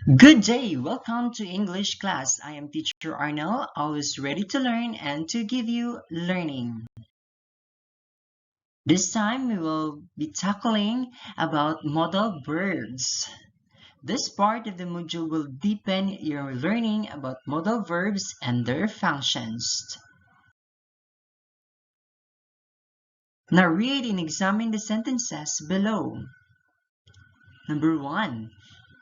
Good day! Welcome to English class. I am teacher Arnel, always ready to learn and to give you learning. This time we will be tackling about modal verbs. This part of the module will deepen your learning about modal verbs and their functions. Now read and examine the sentences below. Number 1.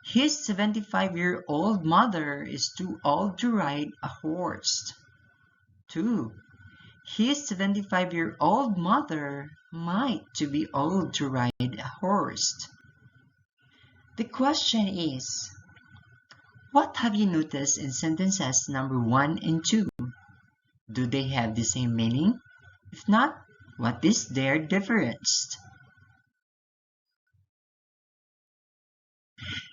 His 75-year-old mother is too old to ride a horse. 2. His 75-year-old mother might to be old to ride a horse. The question is, what have you noticed in sentences number 1 and 2? Do they have the same meaning? If not, what is their difference?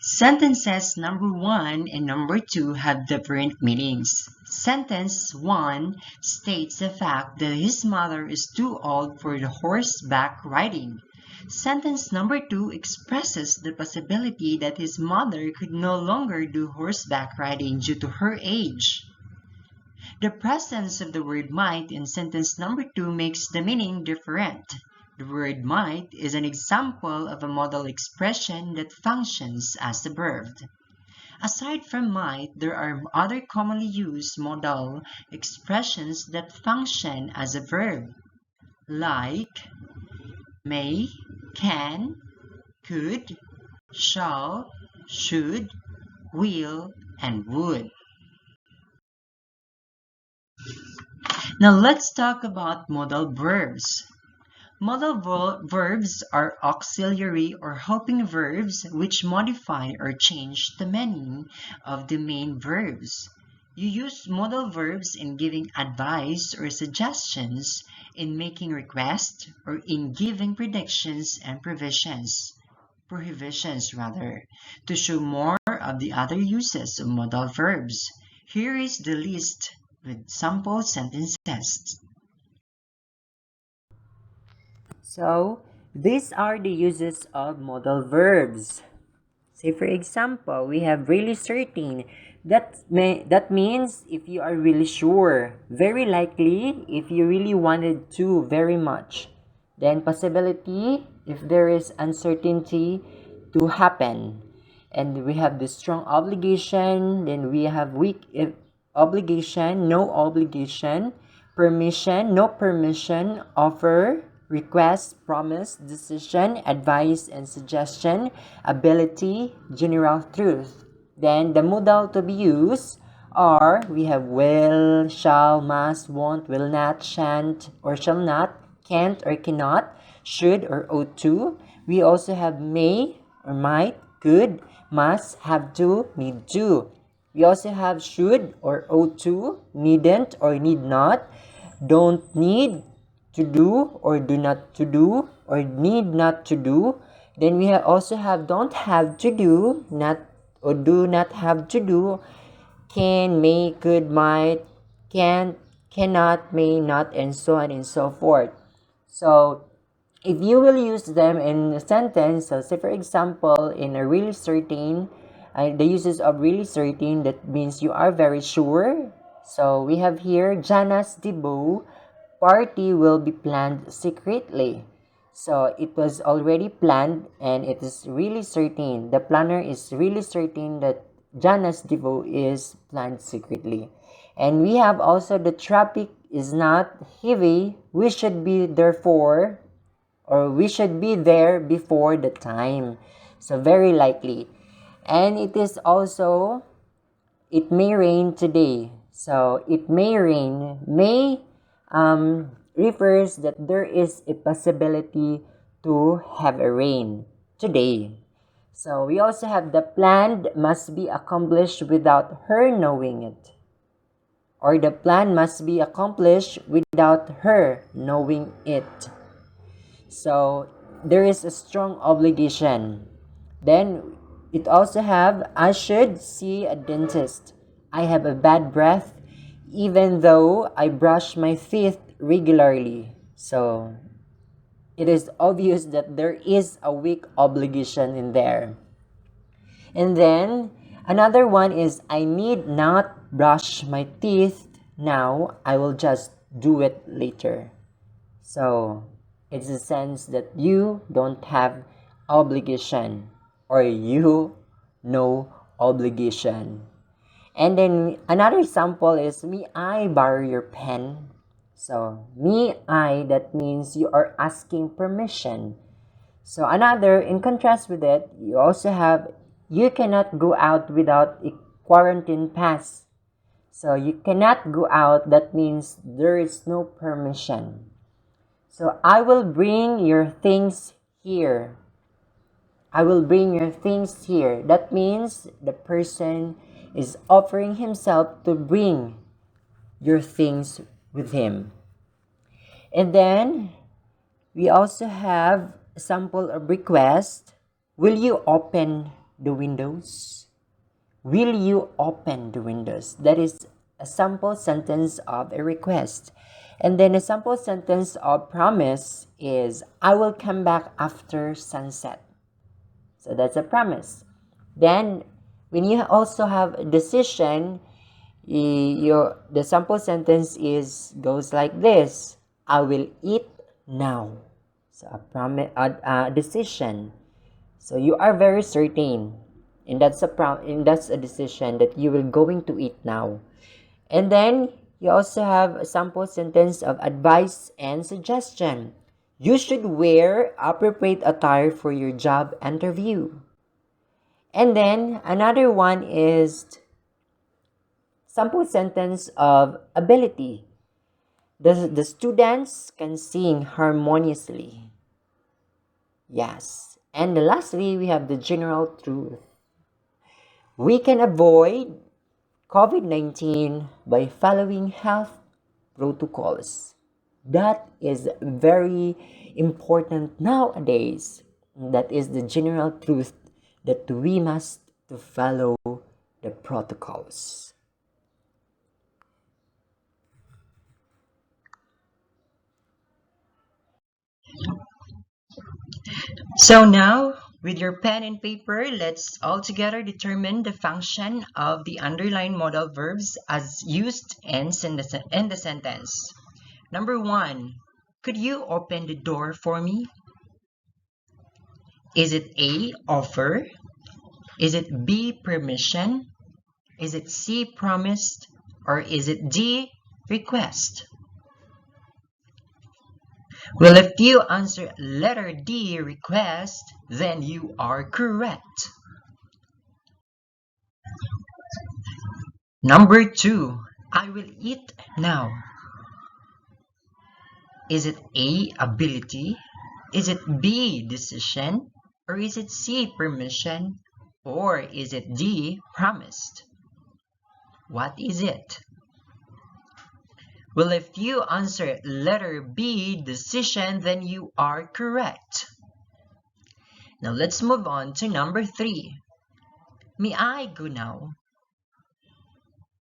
Sentences number 1 and number 2 have different meanings. Sentence 1 states the fact that his mother is too old for the horseback riding. Sentence number 2 expresses the possibility that his mother could no longer do horseback riding due to her age. The presence of the word might in sentence number 2 makes the meaning different. The word might is an example of a modal expression that functions as a verb. Aside from might, there are other commonly used modal expressions that function as a verb, like may, can, could, shall, should, will, and would. Now let's talk about modal verbs. Modal verbs are auxiliary or helping verbs which modify or change the meaning of the main verbs. You use modal verbs in giving advice or suggestions, in making requests, or in giving predictions and prohibitions to show more of the other uses of modal verbs. Here is the list with sample sentences. So, these are the uses of modal verbs. Say for example, we have really certain. That means if you are really sure, very likely if you really wanted to very much. Then possibility if there is uncertainty to happen. And we have the strong obligation, then we have weak obligation, no obligation, permission, no permission, offer, request, promise, decision, advice, and suggestion, ability, general truth. Then the modal to be used are, we have will, shall, must, won't, will not, shan't, or shall not, can't or cannot, should or ought to. We also have may or might, could, must, have to, need to. We also have should or ought to, needn't or need not, don't need to do or do not to do or need not to do. Then we also have don't have to do, not or do not have to do, can, may, could, might, can, cannot, may not, and so on and so forth. So if you will use them in a sentence, so say for example, in a really certain, the uses of really certain, that means you are very sure. So we have here, Jana's debut party will be planned secretly. So it was already planned and it is really certain. The planner is really certain that Jana's debut is planned secretly. And we have also the traffic is not heavy. We should be therefore, or we should be there before the time. So very likely. And it is also, it may rain today. So it may rain. May refers that there is a possibility to have a rain today. So we also have the planned must be accomplished without her knowing it. Or the plan must be accomplished without her knowing it. So there is a strong obligation. Then it also have, I should see a dentist. I have a bad breath even though I brush my teeth regularly. So it is obvious that there is a weak obligation in there. And then Another one is I need not brush my teeth now. I will just do it later. So it's a sense that you don't have obligation or you no obligation. And then another example is me I borrow your pen. So me I, that means you are asking permission. So another, in contrast with it, you also have you cannot go out without a quarantine pass. So you cannot go out, that means there is no permission. So I will bring your things here. I will bring your things here. That means the person is offering himself to bring your things with him. And then we also have a sample of request. Will you open the windows? Will you open the windows? That is a sample sentence of a request. And then a sample sentence of promise is I will come back after sunset. So that's a promise. Then when you also have a decision, the sample sentence is goes like this: I will eat now. So a promise, a decision. So you are very certain, and that's a decision that you will going to eat now. And then you also have a sample sentence of advice and suggestion. You should wear appropriate attire for your job interview. And then another one is sample sentence of ability. The students can sing harmoniously. Yes. And lastly, we have the general truth. We can avoid COVID-19 by following health protocols. That is very important nowadays. That is the general truth that we must to follow the protocols. So now, with your pen and paper, let's all together determine the function of the underlined modal verbs as used in the sentence. Number one, could you open the door for me? Is it A, offer? Is it B, permission? Is it C, promised? Or is it D, request? Well, if you answer letter D, request, then you are correct. Number two, I will eat now. Is it A, ability? Is it B, decision? Or is it C, permission? Or is it D, promised? What is it? Well, if you answer letter B, decision, then you are correct. Now let's move on to number three. May I go now?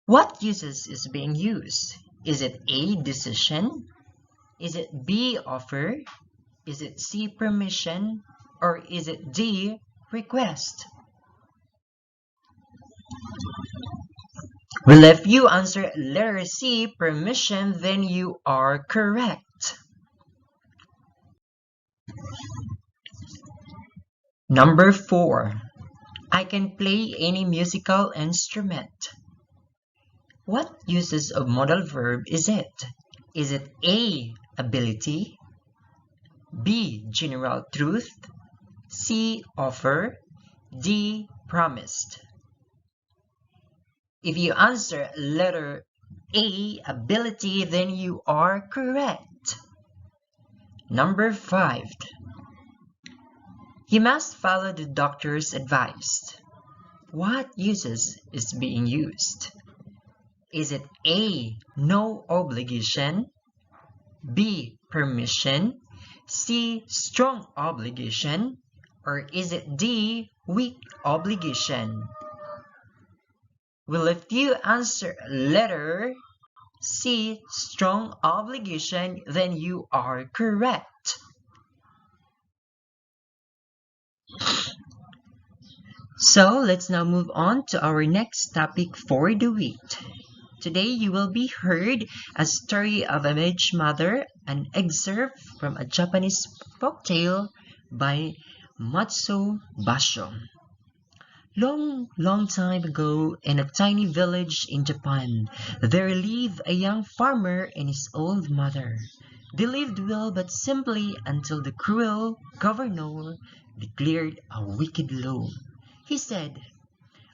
What uses is being used? Is it A, decision? Is it B, offer? Is it C, permission? Or is it D, request? Well, if you answer letter C, permission, then you are correct. Number four, I can play any musical instrument. What uses of modal verb is it? Is it A, ability? B, general truth? C, offer? D, promised? If you answer letter A, ability, then you are correct. Number five, you must follow the doctor's advice. What uses is being used? Is it A, no obligation? B, permission? C, strong obligation? Or is it D, weak obligation? Well, if you answer letter C, strong obligation, then you are correct. So let's now move on to our next topic for the week. Today you will be heard a story of a mage mother, an excerpt from a Japanese folktale by Matsu Basho. Long, long time ago, in a tiny village in Japan, there lived a young farmer and his old mother. They lived well but simply until the cruel governor declared a wicked law. He said,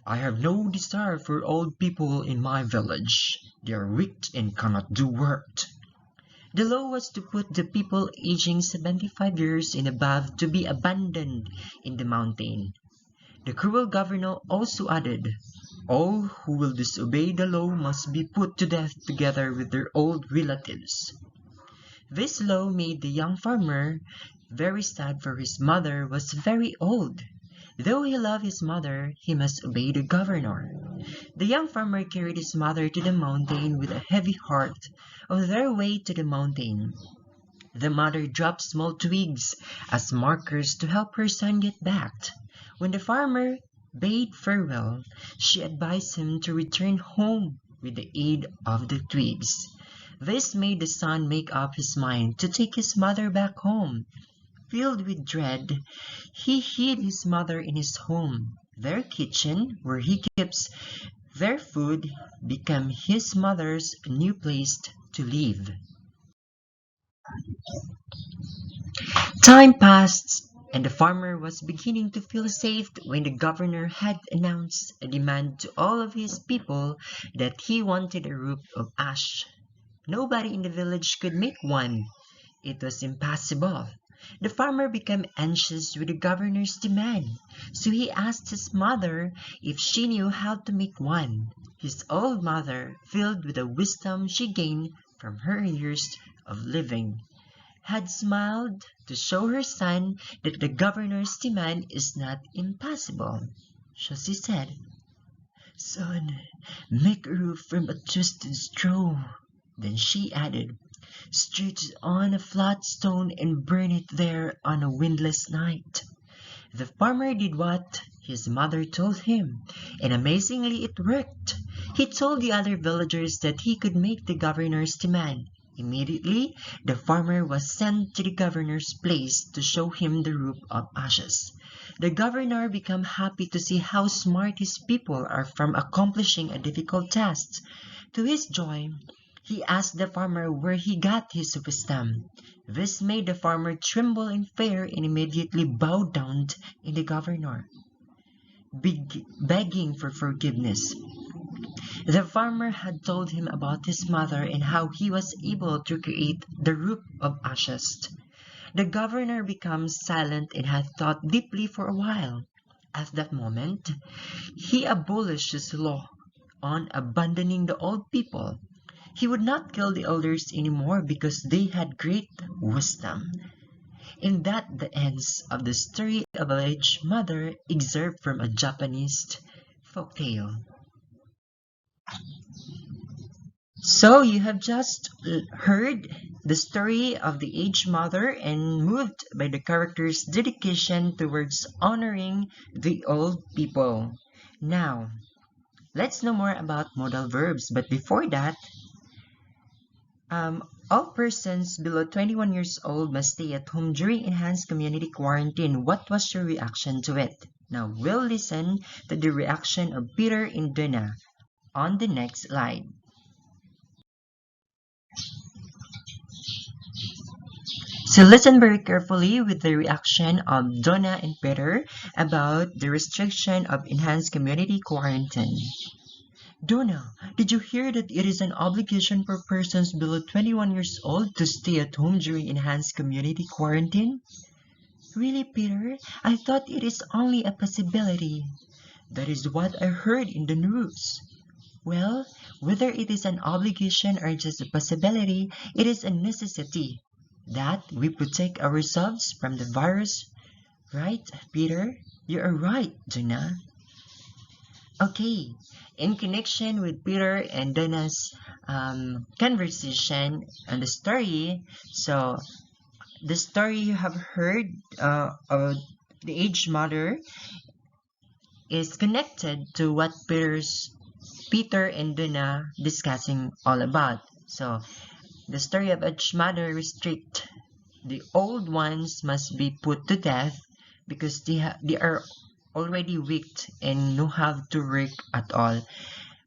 "I have no desire for old people in my village. They are weak and cannot do work." The law was to put the people aging 75 years and above to be abandoned in the mountain. The cruel governor also added, "All who will disobey the law must be put to death together with their old relatives." This law made the young farmer very sad, for his mother was very old. Though he loved his mother, he must obey the governor. The young farmer carried his mother to the mountain with a heavy heart. On their way to the mountain, the mother dropped small twigs as markers to help her son get back. When the farmer bade farewell, she advised him to return home with the aid of the twigs. This made the son make up his mind to take his mother back home. Filled with dread, he hid his mother in his home. Their kitchen, where he keeps their food, became his mother's new place to live. Time passed, and the farmer was beginning to feel safe when the governor had announced a demand to all of his people that he wanted a roof of ash. Nobody in the village could make one. It was impossible. The farmer became anxious with the governor's demand, so he asked his mother if she knew how to make one. His old mother, filled with the wisdom she gained from her years of living, had smiled to show her son that the governor's demand is not impossible. So she said, "Son, make a roof from a twisted straw." Then she added, "Stretch it on a flat stone and burn it there on a windless night." The farmer did what his mother told him, and amazingly it worked. He told the other villagers that he could make the governor's demand. Immediately, the farmer was sent to the governor's place to show him the roof of ashes. The governor became happy to see how smart his people are from accomplishing a difficult task. To his joy, he asked the farmer where he got his wisdom. This made the farmer tremble in fear and immediately bow down in the governor, begging for forgiveness. The farmer had told him about his mother and how he was able to create the roof of ashes. The governor became silent and had thought deeply for a while. At that moment, he abolished his law on abandoning the old people. He would not kill the elders anymore because they had great wisdom. And that the ends of the story of a village mother excerpt from a Japanese folktale. So you have just heard the story of the aged mother and moved by the character's dedication towards honoring the old people. Now, let's know more about modal verbs. But before that, all persons below 21 years old must stay at home during enhanced community quarantine. What was your reaction to it? Now we'll listen to the reaction of Peter and Donna on the next slide. So listen very carefully with the reaction of Donna and Peter about the restriction of enhanced community quarantine. Donna, did you hear that it is an obligation for persons below 21 years old to stay at home during enhanced community quarantine? Really, Peter? I thought it is only a possibility. That is what I heard in the news. Well, whether it is an obligation or just a possibility, it is a necessity that we protect ourselves from the virus. Right, Peter? You are right, Donna. Okay, in connection with Peter and Donna's conversation and the story, so the story you have heard of the aged mother is connected to what Peter and Donna discussing all about. So the story of each mother restrict the old ones must be put to death because they are already weak and no have to work at all.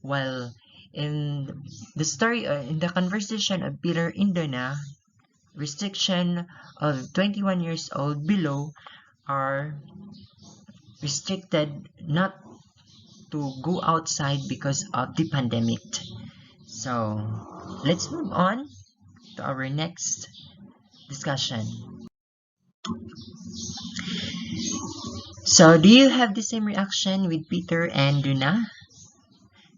While in the story, in the conversation of Peter and Donna, restriction of 21 years old below are restricted not to go outside because of the pandemic. So let's move on to our next discussion. So do you have the same reaction with Peter and Duna?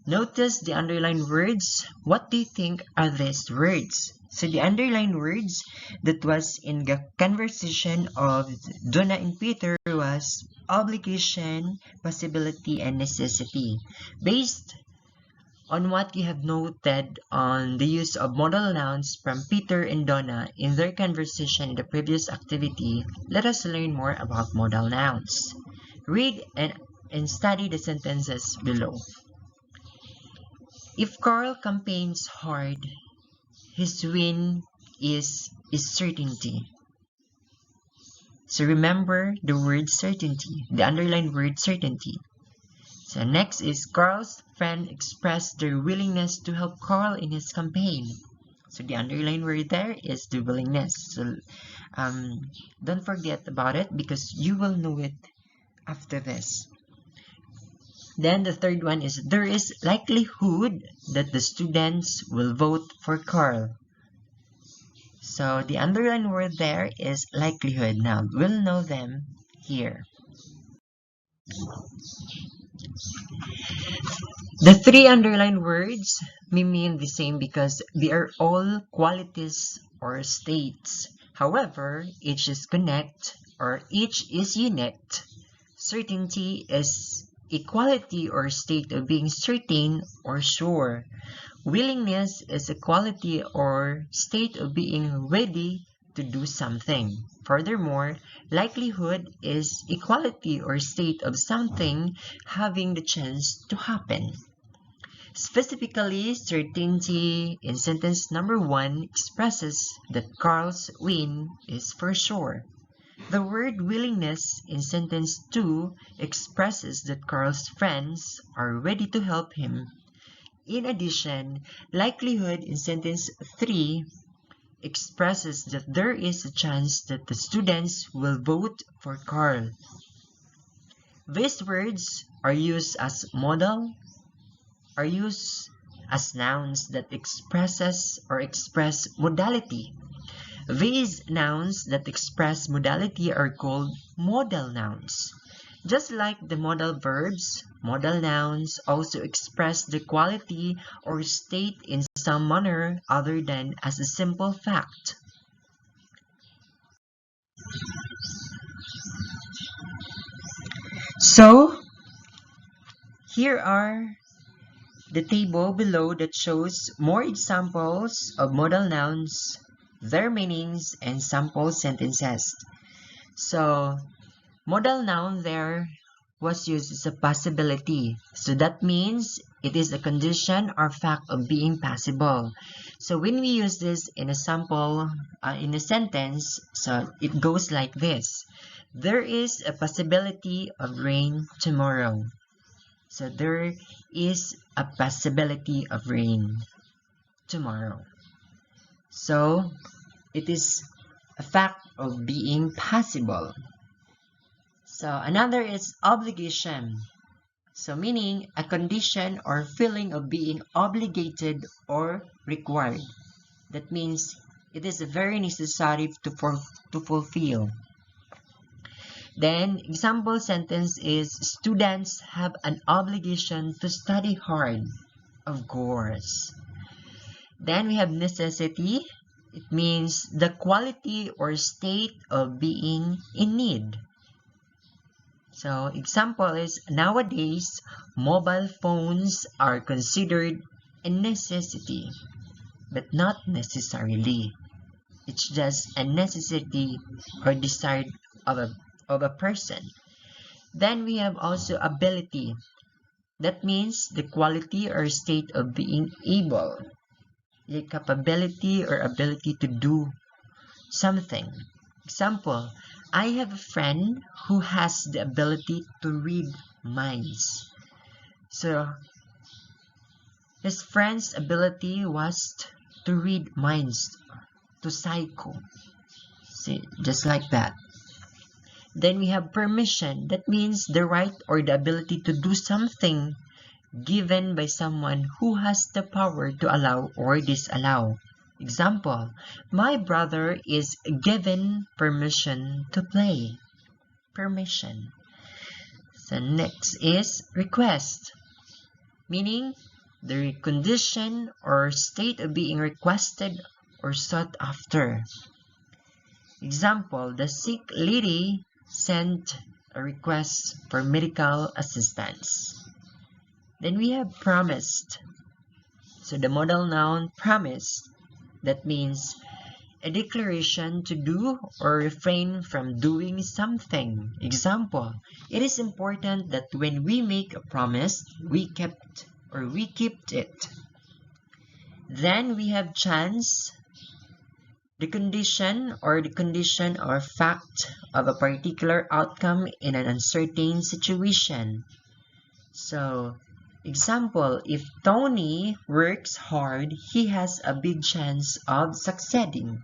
Notice the underlined words. What do you think are these words? So the underlined words that was in the conversation of Donna and Peter was obligation, possibility, and necessity. Based on what you have noted on the use of modal nouns from Peter and Donna in their conversation in the previous activity, let us learn more about modal nouns. Read and study the sentences below. If Carl campaigns hard, his win is certainty. So remember the word certainty, the underlined word certainty. So next is Carl's friend expressed their willingness to help Carl in his campaign. So the underlined word there is the willingness. So don't forget about it because you will know it after this. Then the third one is there is likelihood that the students will vote for Carl. So the underlined word there is likelihood. Now we'll know them here. The three underlined words may mean the same because they are all qualities or states. However, each is connect or each is unique. Certainty is a quality or state of being certain or sure. Willingness is a quality or state of being ready to do something. Furthermore, likelihood is a quality or state of something having the chance to happen. Specifically, certainty in sentence number 1 expresses that Carl's win is for sure. The word willingness in sentence 2 expresses that Carl's friends are ready to help him. In addition, likelihood in sentence 3 expresses that there is a chance that the students will vote for Carl. These words are used as nouns that express modality. These nouns that express modality are called modal nouns. Just like the modal verbs, modal nouns also express the quality or state in some manner other than as a simple fact. So, here are the table below that shows more examples of modal nouns, their meanings, and sample sentences. So, modal noun there was used as a possibility. So that means it is a condition or fact of being possible. So when we use this in a sample, in a sentence, so it goes like this. There is a possibility of rain tomorrow. So there is a possibility of rain tomorrow. So it is a fact of being possible. So another is obligation. So meaning a condition or feeling of being obligated or required. That means it is very necessary to fulfill. Then example sentence is students have an obligation to study hard. Of course. Then we have necessity. It means the quality or state of being in need. So example is nowadays mobile phones are considered a necessity, but not necessarily. It's just a necessity or desire of a person. Then we have also ability. That means the quality or state of being able, the capability or ability to do something. Example, I have a friend who has the ability to read minds. So his friend's ability was to read minds, to psycho. See, just like that. Then we have permission. That means the right or the ability to do something given by someone who has the power to allow or disallow. Example, my brother is given permission to play. Permission. So next is request, meaning the condition or state of being requested or sought after. Example, the sick lady sent a request for medical assistance. Then we have promised. So the modal noun promise, that means a declaration to do or refrain from doing something. Example, it is important that when we make a promise, we kept it. Then we have chance, the condition or fact of a particular outcome in an uncertain situation. So, example, if Tony works hard, he has a big chance of succeeding.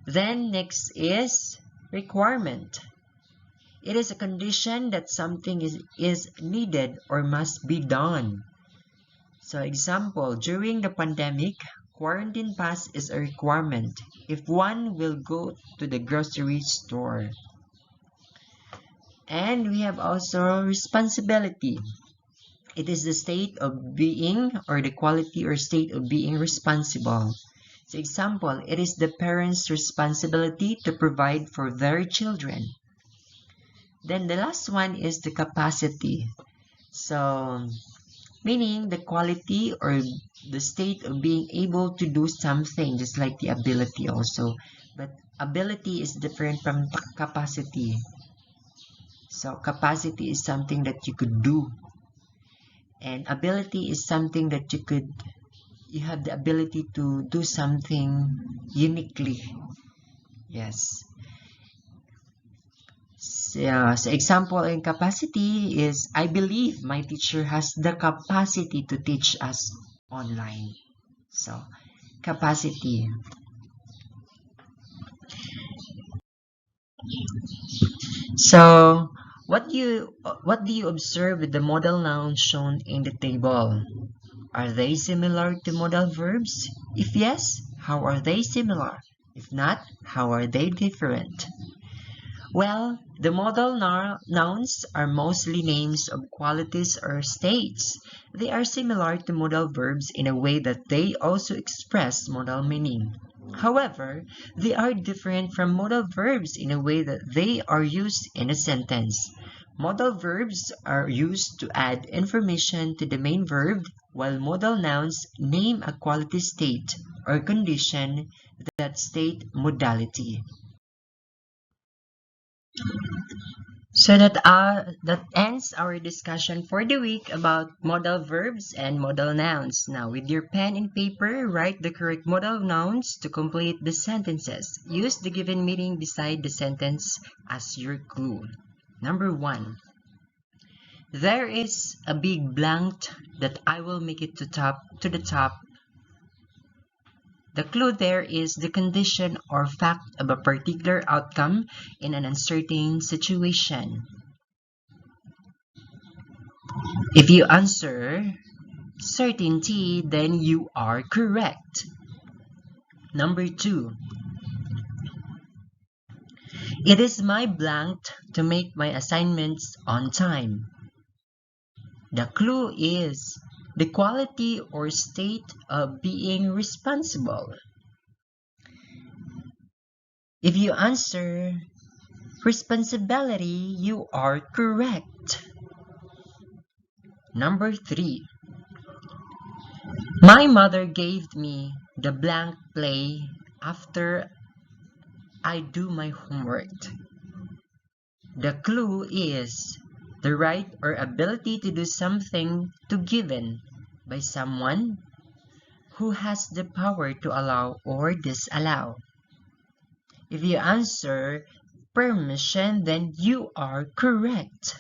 Then next is requirement. It is a condition that something is needed or must be done. So example, during the pandemic, quarantine pass is a requirement if one will go to the grocery store. And we have also responsibility. It is the state of being or the quality or state of being responsible. So example, it is the parents' responsibility to provide for their children. Then the last one is the capacity. So, meaning the quality or the state of being able to do something, just like the ability also. But ability is different from capacity. So capacity is something that you could do. And ability is something that you have the ability to do something uniquely. Yes. So example in capacity is, I believe my teacher has the capacity to teach us online. So, capacity. So, what do you observe with the modal nouns shown in the table? Are they similar to modal verbs? If yes, how are they similar? If not, how are they different? Well, the modal nouns are mostly names of qualities or states. They are similar to modal verbs in a way that they also express modal meaning. However, they are different from modal verbs in a way that they are used in a sentence. Modal verbs are used to add information to the main verb, while modal nouns name a quality state or condition that state modality. So that ends our discussion for the week about modal verbs and modal nouns. Now, with your pen and paper, write the correct modal nouns to complete the sentences. Use the given meaning beside the sentence as your clue. Number 1. There is a big blank that I will make it to the top. The clue there is the condition or fact of a particular outcome in an uncertain situation. If you answer certainty, then you are correct. Number 2. It is my blank to make my assignments on time. The clue is the quality or state of being responsible. If you answer responsibility, you are correct. Number 3. My mother gave me the blank play after I do my homework. The clue is the right or ability to do something to given by someone who has the power to allow or disallow. If you answer permission, then you are correct.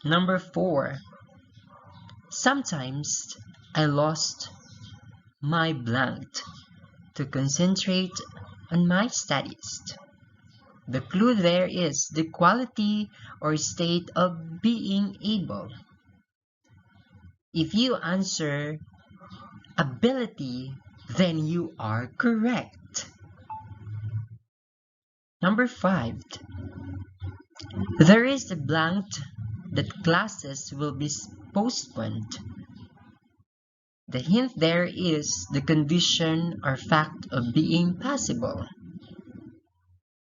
Number 4. Sometimes I lost my blank to concentrate on my studies. The clue there is the quality or state of being able. If you answer ability, then you are correct. Number 5. There is a blank that classes will be postponed. The hint there is the condition or fact of being possible.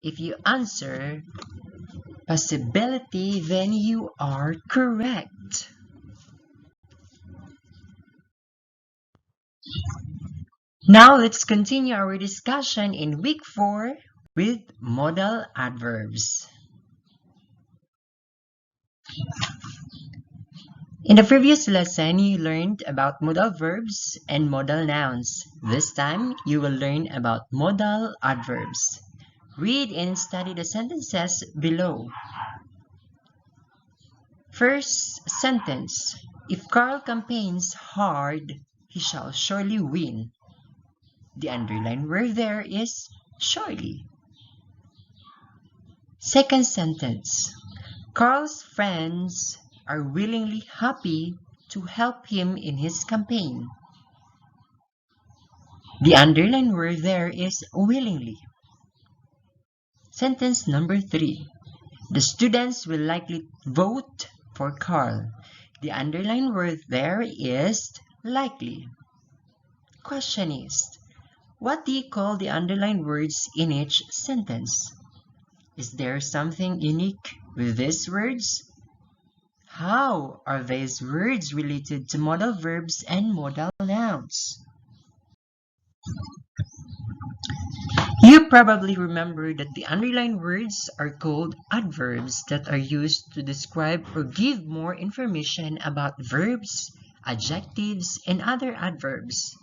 If you answer possibility, then you are correct. Now let's continue our discussion in week 4 with modal adverbs. In the previous lesson, you learned about modal verbs and modal nouns. This time, you will learn about modal adverbs. Read and study the sentences below. First sentence. If Carl campaigns hard, he shall surely win. The underlined word there is surely. Second sentence. Carl's friends are willingly happy to help him in his campaign. The underlined word there is willingly. Sentence number 3. The students will likely vote for Carl. The underlined word there is likely. Question is, what do you call the underlined words in each sentence? Is there something unique with these words? How are these words related to modal verbs and modal nouns? You probably remember that the underlined words are called adverbs that are used to describe or give more information about verbs, adjectives, and other adverbs.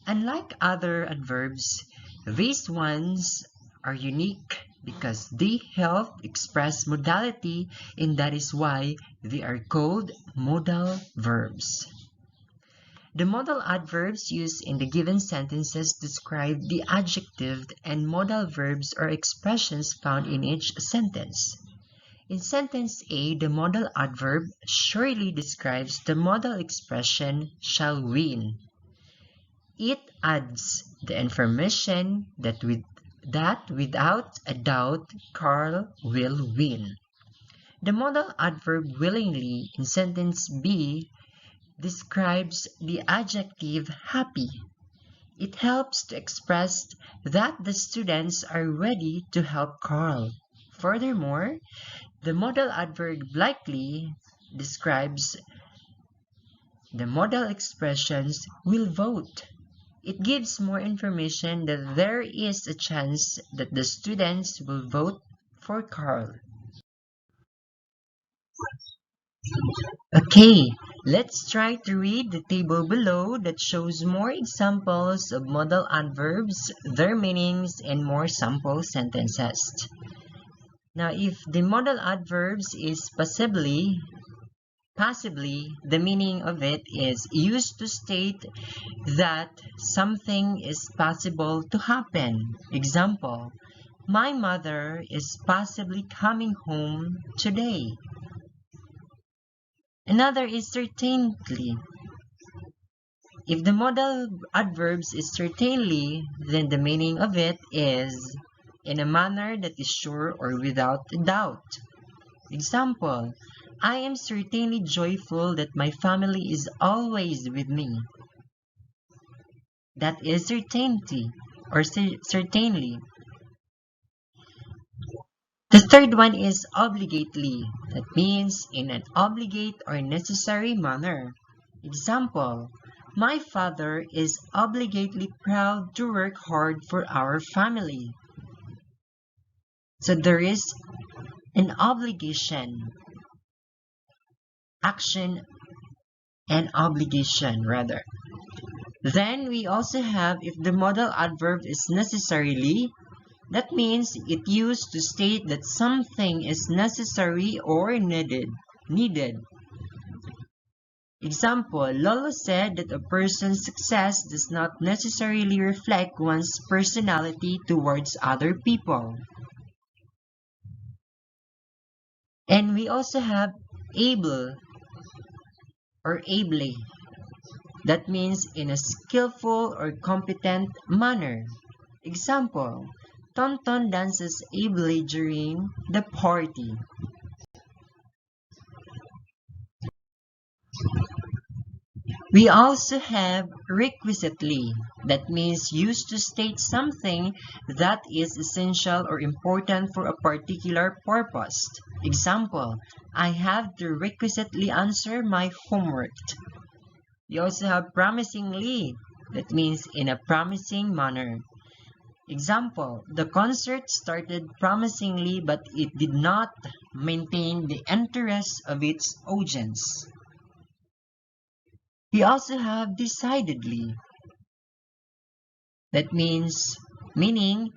Unlike other adverbs, these ones are unique because they help express modality, and that is why they are called modal verbs. The modal adverbs used in the given sentences describe the adjective and modal verbs or expressions found in each sentence. In sentence A, the modal adverb surely describes the modal expression shall win. It adds the information that without a doubt Carl will win. The modal adverb willingly in sentence B describes the adjective happy. It helps to express that the students are ready to help Carl. Furthermore, the modal adverb likely describes the modal expressions will vote. It gives more information that there is a chance that the students will vote for Carl. Okay, let's try to read the table below that shows more examples of modal adverbs, their meanings, and more sample sentences. Now, if the modal adverbs is passively, the meaning of it is used to state that something is possible to happen. Example, my mother is possibly coming home today. Another is certainly. If the modal adverbs is certainly, then the meaning of it is in a manner that is sure or without doubt. Example, I am certainly joyful that my family is always with me. That is certainty or certainly. The third one is obligately. That means in an obligate or necessary manner. Example, my father is obligately proud to work hard for our family. So there is an obligation, action and obligation rather. Then we also have if the modal adverb is necessarily, that means it used to state that something is necessary or needed. Example, Lolo said that a person's success does not necessarily reflect one's personality towards other people. And we also have able or ably. That means in a skillful or competent manner. Example, Tonton dances ably during the party. We also have requisitely. That means used to state something that is essential or important for a particular purpose. Example, I have to requisitely answer my homework. We also have promisingly. That means in a promising manner. Example, the concert started promisingly but it did not maintain the interest of its audience. We also have decidedly. That meaning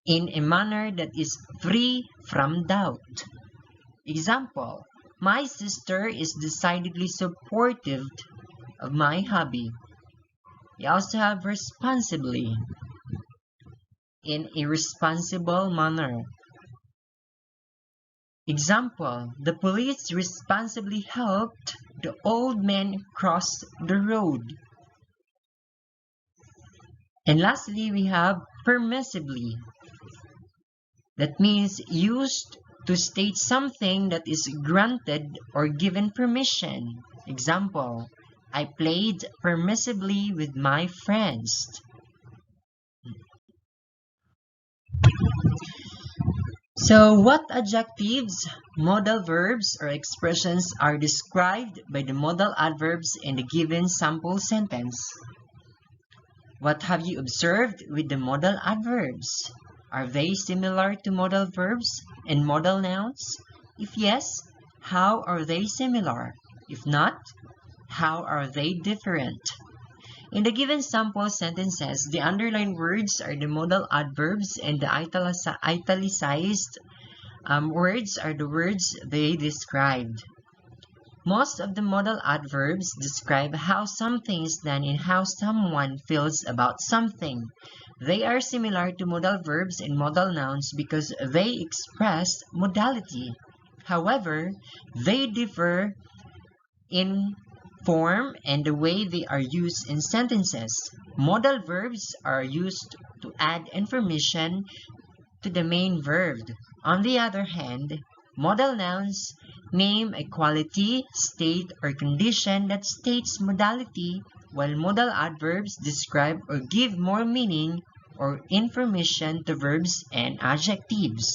in a manner that is free from doubt. Example, my sister is decidedly supportive of my hobby. We also have responsibly, in a responsible manner. Example, the police responsibly helped the old man cross the road. And lastly, we have permissibly. That means used to state something that is granted or given permission. Example, I played permissibly with my friends. So what adjectives, modal verbs, or expressions are described by the modal adverbs in the given sample sentence? What have you observed with the modal adverbs? Are they similar to modal verbs and modal nouns? If yes, how are they similar? If not, how are they different? In the given sample sentences, the underlined words are the modal adverbs and the italicized words are the words they described. Most of the modal adverbs describe how something is done and how someone feels about something. They are similar to modal verbs and modal nouns because they express modality. However, they differ in form and the way they are used in sentences. Modal verbs are used to add information to the main verb. On the other hand, modal nouns name a quality, state, or condition that states modality, while modal adverbs describe or give more meaning or information to verbs and adjectives.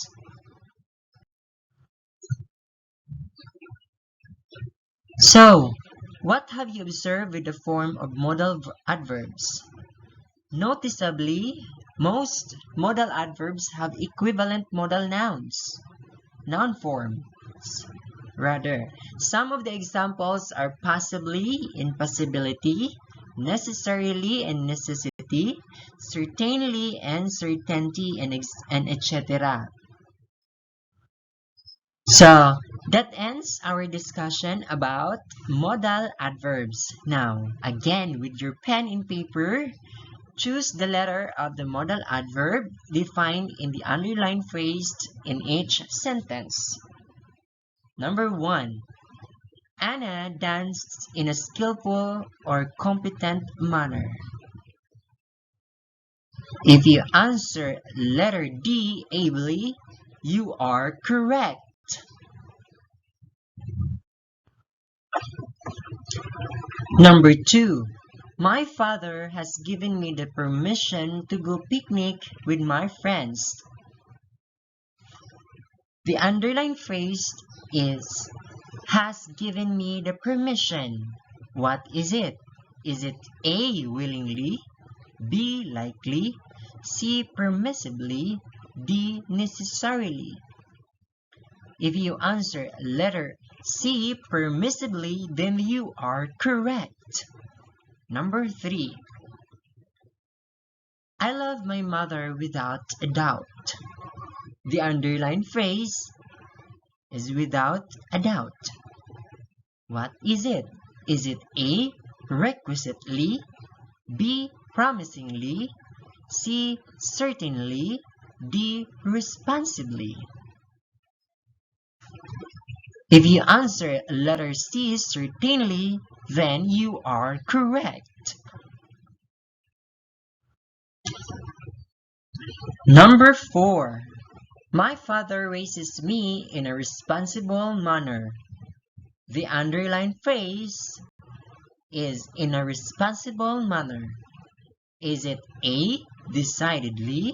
So, what have you observed with the form of modal adverbs? Noticeably, most modal adverbs have equivalent modal nouns, noun forms. Rather, some of the examples are possibly and possibility, necessarily and necessity, certainly and certainty, and etc. So, that ends our discussion about modal adverbs. Now, again, with your pen and paper, choose the letter of the modal adverb defined in the underlined phrase in each sentence. Number 1. Anna danced in a skillful or competent manner. If you answer letter D ably, you are correct. Number 2. My father has given me the permission to go picnic with my friends. The underlined phrase is has given me the permission. What is it? Is it A, willingly, B, likely, C, permissibly, D, necessarily? If you answer letter C permissibly, then you are correct. Number 3. I love my mother without a doubt. The underlined phrase is without a doubt. What is it? Is it A, requisitely, B, promisingly, C, certainly, D, responsibly? If you answer letter C, certainly, then you are correct. Number 4. My father raises me in a responsible manner. The underlined phrase is in a responsible manner. Is it A, decidedly,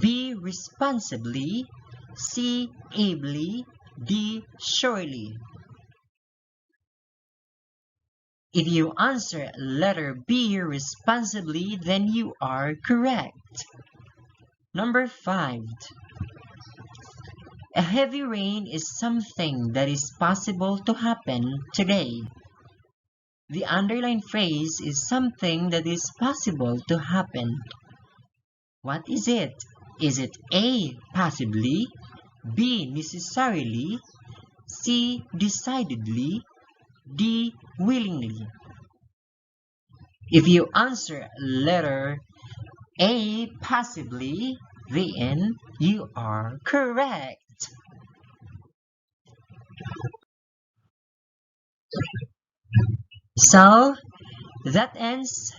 B, responsibly, C, ably, D, surely? If you answer letter B, responsibly, then you are correct. Number 5. A heavy rain is something that is possible to happen today. The underlined phrase is something that is possible to happen. What is it? Is it A, possibly, B, necessarily, C, decidedly, D, willingly? If you answer letter A, possibly, then you are correct. So, that ends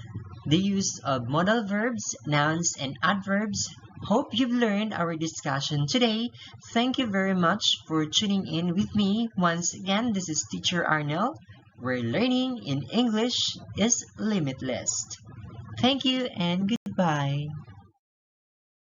the use of modal verbs, nouns, and adverbs. Hope you've learned our discussion today. Thank you very much for tuning in with me. Once again, this is Teacher Arnel, where learning in English is limitless. Thank you and goodbye.